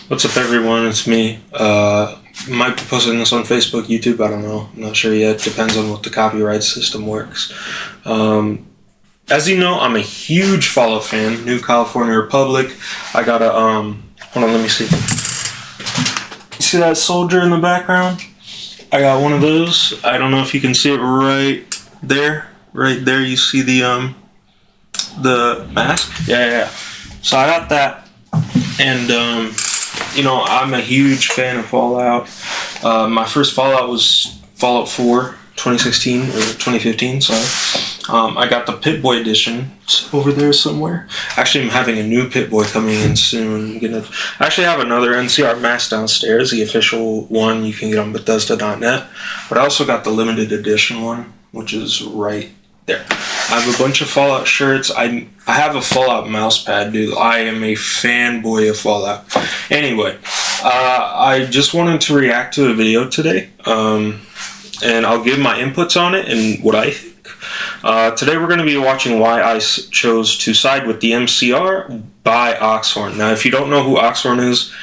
What's up, everyone? It's me. Might be posting this on Facebook, YouTube. I don't know. I'm not sure yet. Depends on what the copyright system works. As you know, I'm a huge Fallout fan. New California Republic. I got a Hold on, let me see. You see that soldier in the background? I got one of those. I don't know if you can see it right there. Right there, you see the mask. Yeah. So I got that, and I'm a huge fan of Fallout. My first Fallout was Fallout 4, 2016 or 2015. Sorry. I got the Pit-Boy edition. It's over there somewhere. Actually, I'm having a new Pit-Boy coming in soon. I actually have another NCR mask downstairs, the official one you can get on Bethesda.net. But I also got the limited edition one, which is right there. I have a bunch of Fallout shirts. I have a Fallout mouse pad, dude. I am a fanboy of Fallout. Anyway, I just wanted to react to a video today, and I'll give my inputs on it and what I think. Today we're going to be watching why I chose to side with the NCR by Oxhorn. Now, if you don't know who Oxhorn is,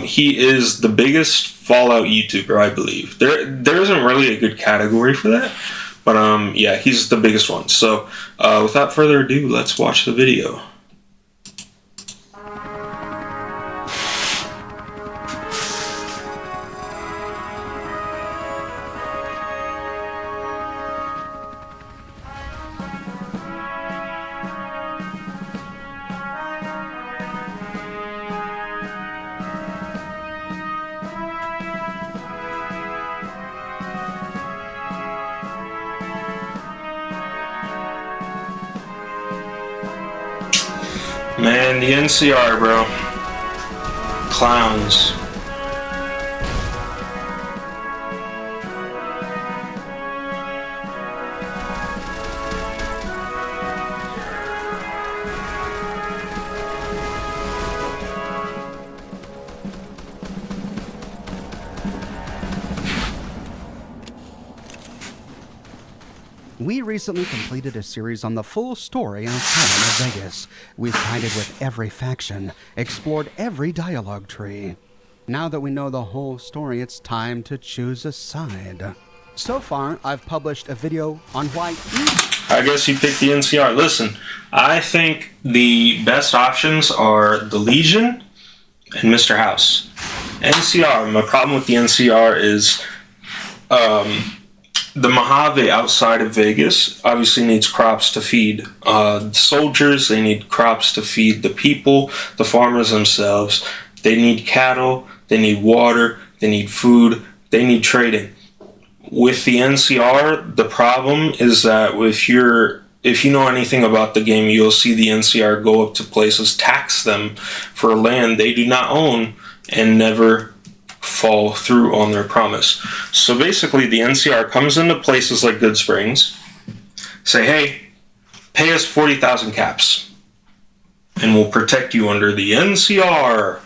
he is the biggest Fallout YouTuber, I believe. There isn't really a good category for that. But yeah, he's the biggest one. So without further ado, let's watch the video. Man, the NCR, bro. Clowns. We recently completed a series on the full story on Town of Vegas. We sided with every faction, explored every dialogue tree. Now that we know the whole story, it's time to choose a side. So far, I've published a video on why I guess you picked the NCR. Listen, I think the best options are the Legion and Mr. House. NCR, my problem with the NCR is the Mojave outside of Vegas obviously needs crops to feed the soldiers. They need crops to feed the people, the farmers themselves. They need cattle. They need water. They need food. They need trading. With the NCR, the problem is that if you know anything about the game, you'll see the NCR go up to places, tax them for land they do not own, and never fall through on their promise. So basically, the NCR comes into places like Good Springs, say, hey, pay us 40,000 caps, and we'll protect you under the NCR.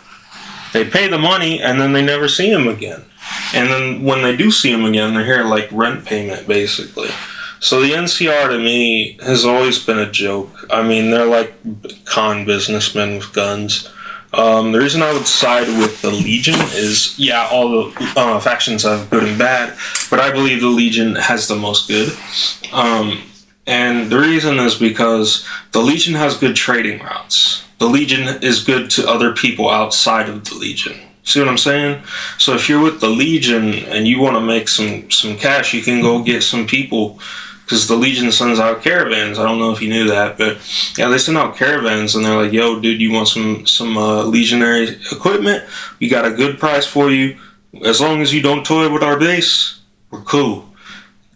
They pay the money, and then they never see him again. And then when they do see him again, they're here like rent payment, basically. So the NCR, to me, has always been a joke. I mean, they're like con businessmen with guns. The reason I would side with the Legion is, yeah, all the factions have good and bad, but I believe the Legion has the most good. And the reason is because the Legion has good trading routes. The Legion is good to other people outside of the Legion. See what I'm saying? So if you're with the Legion and you want to make some cash, you can go get some people, because the Legion sends out caravans. I don't know if you knew that, but yeah, they send out caravans, and they're like, yo, dude, you want some legionary equipment? We got a good price for you. As long as you don't toy with our base, we're cool.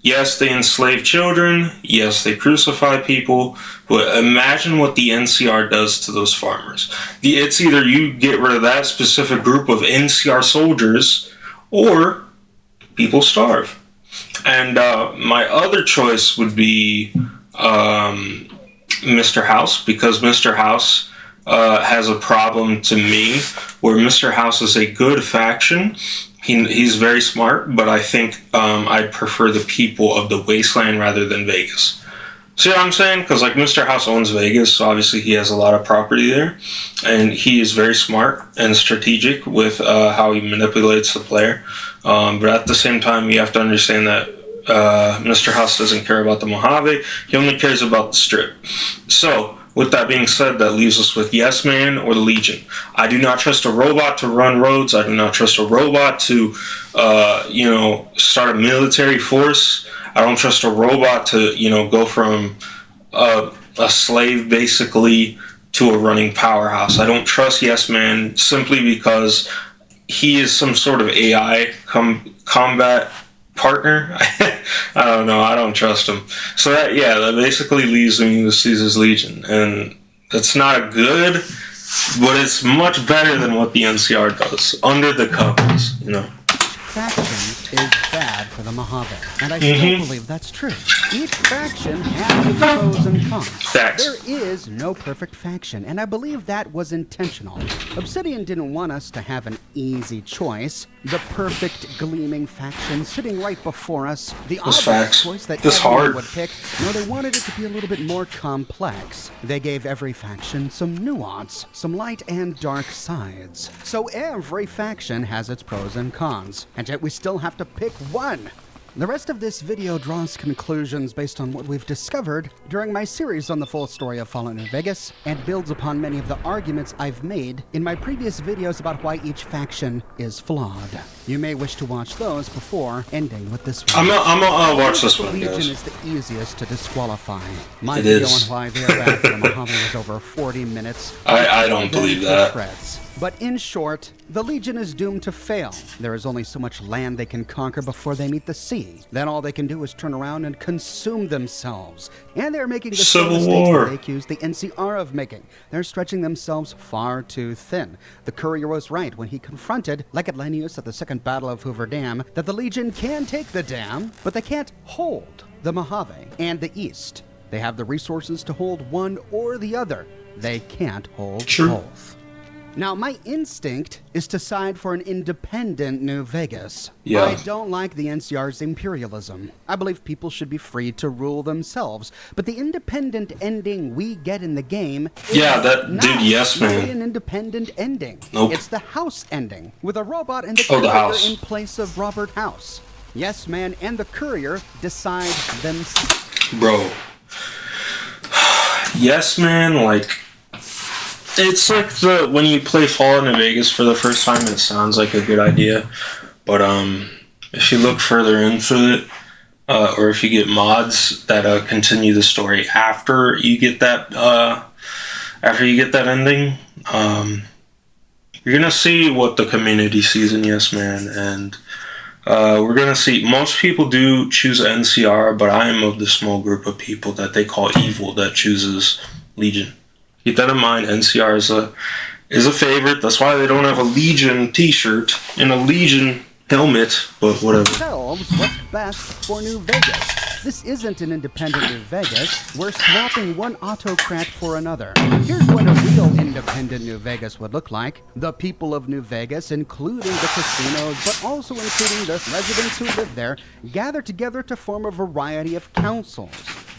Yes, they enslave children. Yes, they crucify people. But imagine what the NCR does to those farmers. It's either you get rid of that specific group of NCR soldiers, or people starve. And my other choice would be Mr. House, because Mr. House has a problem to me, where Mr. House is a good faction. He's very smart, but I think I'd prefer the people of the Wasteland rather than Vegas. See what I'm saying? Because like Mr. House owns Vegas, so obviously he has a lot of property there, and he is very smart and strategic with how he manipulates the player. But at the same time, you have to understand that Mr. House doesn't care about the Mojave. He only cares about the Strip. So, with that being said, that leaves us with Yes Man or the Legion. I do not trust a robot to run roads. I do not trust a robot to, start a military force. I don't trust a robot to, go from a slave basically to a running powerhouse. I don't trust Yes Man simply because he is some sort of AI combat partner. I don't know. I don't trust him. So that basically leaves me with Caesar's Legion, and it's not good, but it's much better than what the NCR does under the covers. Faction is bad for the Mojave, and I still believe that's true. Each faction has its pros and cons. Facts. There is no perfect faction, and I believe that was intentional. Obsidian didn't want us to have an easy choice. The perfect gleaming faction sitting right before us. The obvious choice that everyone would pick. No, they wanted it to be a little bit more complex. They gave every faction some nuance, some light and dark sides. So every faction has its pros and cons, and yet we still have to pick one. The rest of this video draws conclusions based on what we've discovered during my series on the full story of Fallout New Vegas, and builds upon many of the arguments I've made in my previous videos about why each faction is flawed. You may wish to watch those before ending with this one. I'm gonna watch this one, Legion guys. is the easiest to disqualify. My It video is. on why they are bad for the Mojave was over 40 minutes. I don't believe that. Shreds. But in short, the Legion is doomed to fail. There is only so much land they can conquer before they meet the sea. Then all they can do is turn around and consume themselves. And they're making the same Civil mistakes War. that they accuse the NCR of making. They're stretching themselves far too thin. The courier was right when he confronted, like Atlanteus at the Second Battle of Hoover Dam, that the Legion can take the dam, but they can't hold the Mojave and the East. They have the resources to hold one or the other. They can't hold both. Now, my instinct is to side for an independent New Vegas. Yeah. I don't like the NCR's imperialism. I believe people should be free to rule themselves. But the independent ending we get in the game is Yes not Man. really an independent ending. Nope. It's the House ending, with a robot and the Oh, the courier House. in place of Robert House. Yes Man and the courier decide themselves. Bro. Yes Man, like... It's like when you play Fallout New Vegas for the first time, it sounds like a good idea. But if you look further into it, or if you get mods that continue the story after you get that ending, you're gonna see what the community sees in Yes Man, and we're gonna see. Most people do choose NCR, but I am of the small group of people that they call evil that chooses Legion. Keep that in mind. NCR is a favorite. That's why they don't have a Legion t-shirt and a Legion helmet, but whatever. Themselves what's best for New Vegas. This isn't an independent New Vegas. We're swapping one autocrat for another. Here's what a real independent New Vegas would look like. The people of New Vegas, including the casinos, but also including the residents who live there, gather together to form a variety of councils.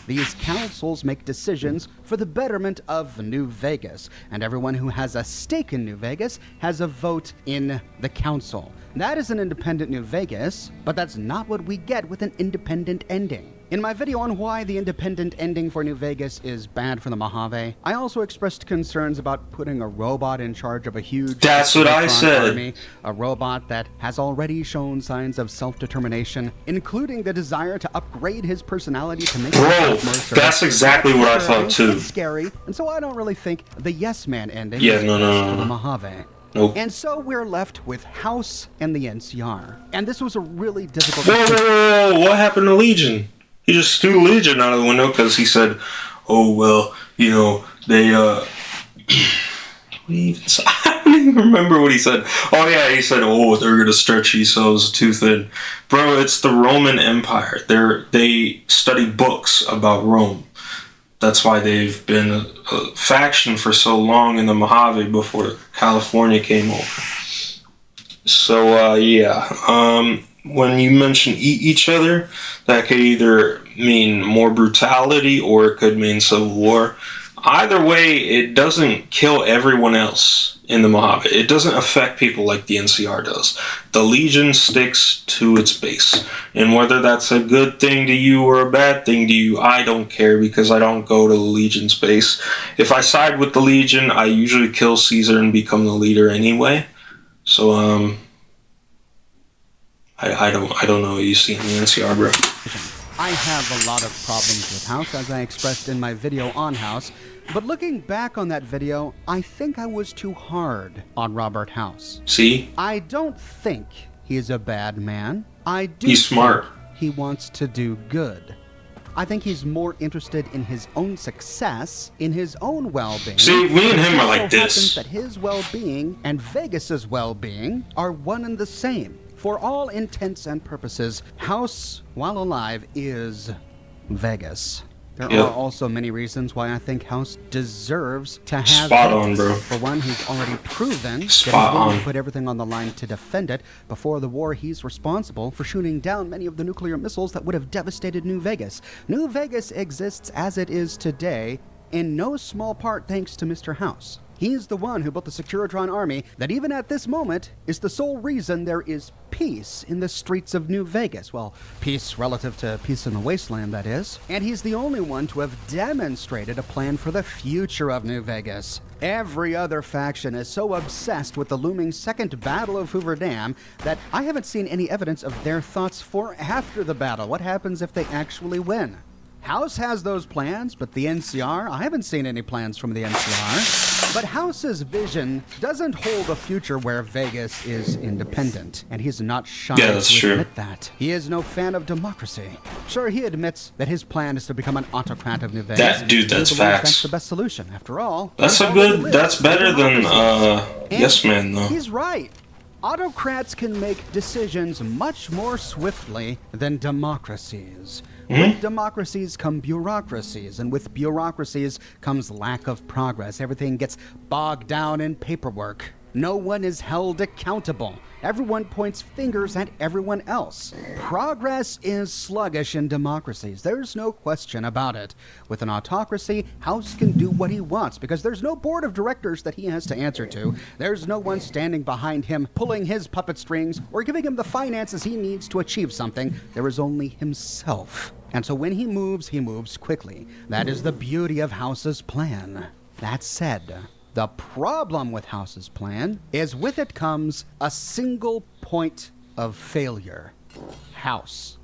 These councils make decisions for the betterment of New Vegas, and everyone who has a stake in New Vegas has a vote in the council. That is an independent New Vegas, but that's not what we get with an independent ending. In my video on why the independent ending for New Vegas is bad for the Mojave, I also expressed concerns about putting a robot in charge of a huge That's what I said. army, a robot that has already shown signs of self-determination, including the desire to upgrade his personality to make himself more certain. That's exactly what I thought too. It's scary, and so I don't really think the Yes Man ending Yeah, is no. best for the Mojave. Nope. And so we're left with House and the NCR. And this was a really difficult... Whoa, what happened to Legion? He just threw Legion out of the window because he said, oh, well, they, what did he even say? I don't even remember what he said. Oh, yeah, he said, oh, they're going to stretch themselves too thin. Bro, it's the Roman Empire. They study books about Rome. That's why they've been a faction for so long in the Mojave before California came over. So, when you mention eat each other, that could either mean more brutality or it could mean civil war. Either way, it doesn't kill everyone else in the Mojave. It doesn't affect people like the NCR does. The Legion sticks to its base. And whether that's a good thing to you or a bad thing to you, I don't care because I don't go to the Legion's base. If I side with the Legion, I usually kill Caesar and become the leader anyway. So, I don't know what you see in the NCR, bro. I have a lot of problems with House, as I expressed in my video on House, but looking back on that video, I think I was too hard on Robert House. See? I don't think he's a bad man. I do He's smart. think he wants to do good. I think he's more interested in his own success, in his own well-being. See, me and him are like It so this. happens that his well-being and Vegas's well-being are one and the same. For all intents and purposes, House, while alive, is Vegas. There Yep. are also many reasons why I think House deserves to have Spot on, Vegas. bro. For one, he's already proven that he's Spot willing on. to put everything on the line to defend it. Before the war, he's responsible for shooting down many of the nuclear missiles that would have devastated New Vegas. New Vegas exists as it is today, in no small part thanks to Mr. House. He's the one who built the Securitron army that even at this moment is the sole reason there is peace in the streets of New Vegas. Well, peace relative to peace in the wasteland, that is. And he's the only one to have demonstrated a plan for the future of New Vegas. Every other faction is so obsessed with the looming second battle of Hoover Dam that I haven't seen any evidence of their thoughts for after the battle. What happens if they actually win? House has those plans, but the NCR, I haven't seen any plans from the NCR. But House's vision doesn't hold a future where Vegas is independent, and he's not shy Yeah, that's to true. admit that. He is no fan of democracy. Sure, he admits that his plan is to become an autocrat of New Vegas. That dude, that's He believes facts. That's the best solution. After all, That's we've a already good. lived That's better in than democracy. And Yes Man though. He's right. Autocrats can make decisions much more swiftly than democracies. With democracies come bureaucracies, and with bureaucracies comes lack of progress. Everything gets bogged down in paperwork. No one is held accountable. Everyone points fingers at everyone else. Progress is sluggish in democracies. There's no question about it. With an autocracy, House can do what he wants because there's no board of directors that he has to answer to. There's no one standing behind him, pulling his puppet strings, or giving him the finances he needs to achieve something. There is only himself. And so when he moves quickly. That is the beauty of House's plan. That said, the problem with House's plan is with it comes a single point of failure. House.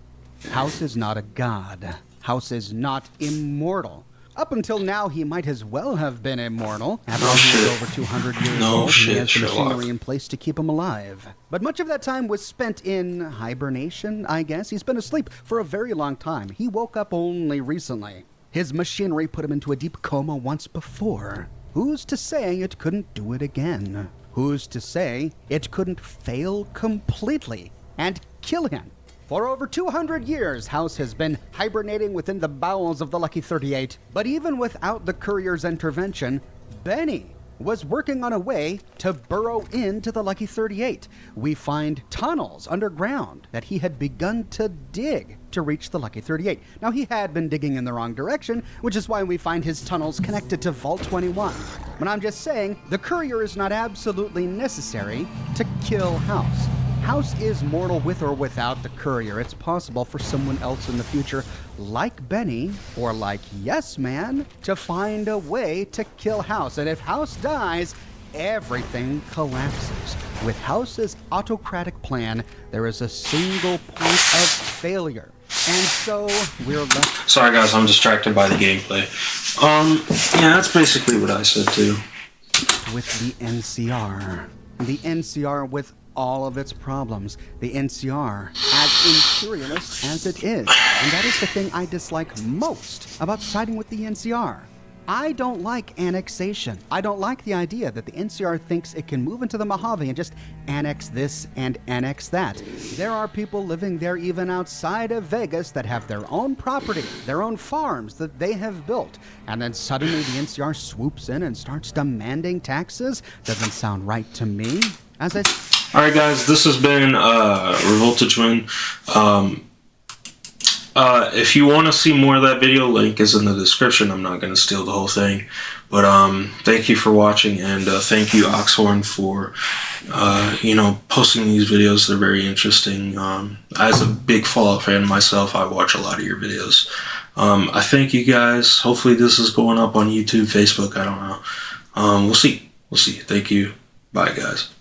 House is not a god. House is not immortal. Up until now, he might as well have been immortal. After all, he was over 200 years No old, shit, and he has the Sherlock. machinery in place to keep him alive. But much of that time was spent in hibernation, I guess. He's been asleep for a very long time. He woke up only recently. His machinery put him into a deep coma once before. Who's to say it couldn't do it again? Who's to say it couldn't fail completely and kill him? For over 200 years, House has been hibernating within the bowels of the Lucky 38. But even without the courier's intervention, Benny was working on a way to burrow into the Lucky 38. We find tunnels underground that he had begun to dig to reach the Lucky 38. Now, he had been digging in the wrong direction, which is why we find his tunnels connected to Vault 21. But I'm just saying, the courier is not absolutely necessary to kill House. House is mortal with or without the courier. It's possible for someone else in the future, like Benny or like Yes Man, to find a way to kill House. And if House dies, everything collapses. With House's autocratic plan, there is a single point of failure. And so we're left. Sorry guys, I'm distracted by the gameplay. Yeah, that's basically what I said too. With the NCR. The NCR with all of its problems. The NCR, as imperialist as it is. And that is the thing I dislike most about siding with the NCR. I don't like annexation. I don't like the idea that the NCR thinks it can move into the Mojave and just annex this and annex that. There are people living there even outside of Vegas that have their own property, their own farms that they have built. And then suddenly the NCR swoops in and starts demanding taxes? Doesn't sound right to me. As I Alright guys, this has been Revolted Twin. If you want to see more of that video, link is in the description. I'm not going to steal the whole thing. But thank you for watching, and thank you Oxhorn for posting these videos. They're very interesting. As a big Fallout fan myself, I watch a lot of your videos. I thank you guys. Hopefully this is going up on YouTube, Facebook, I don't know. We'll see. Thank you. Bye guys.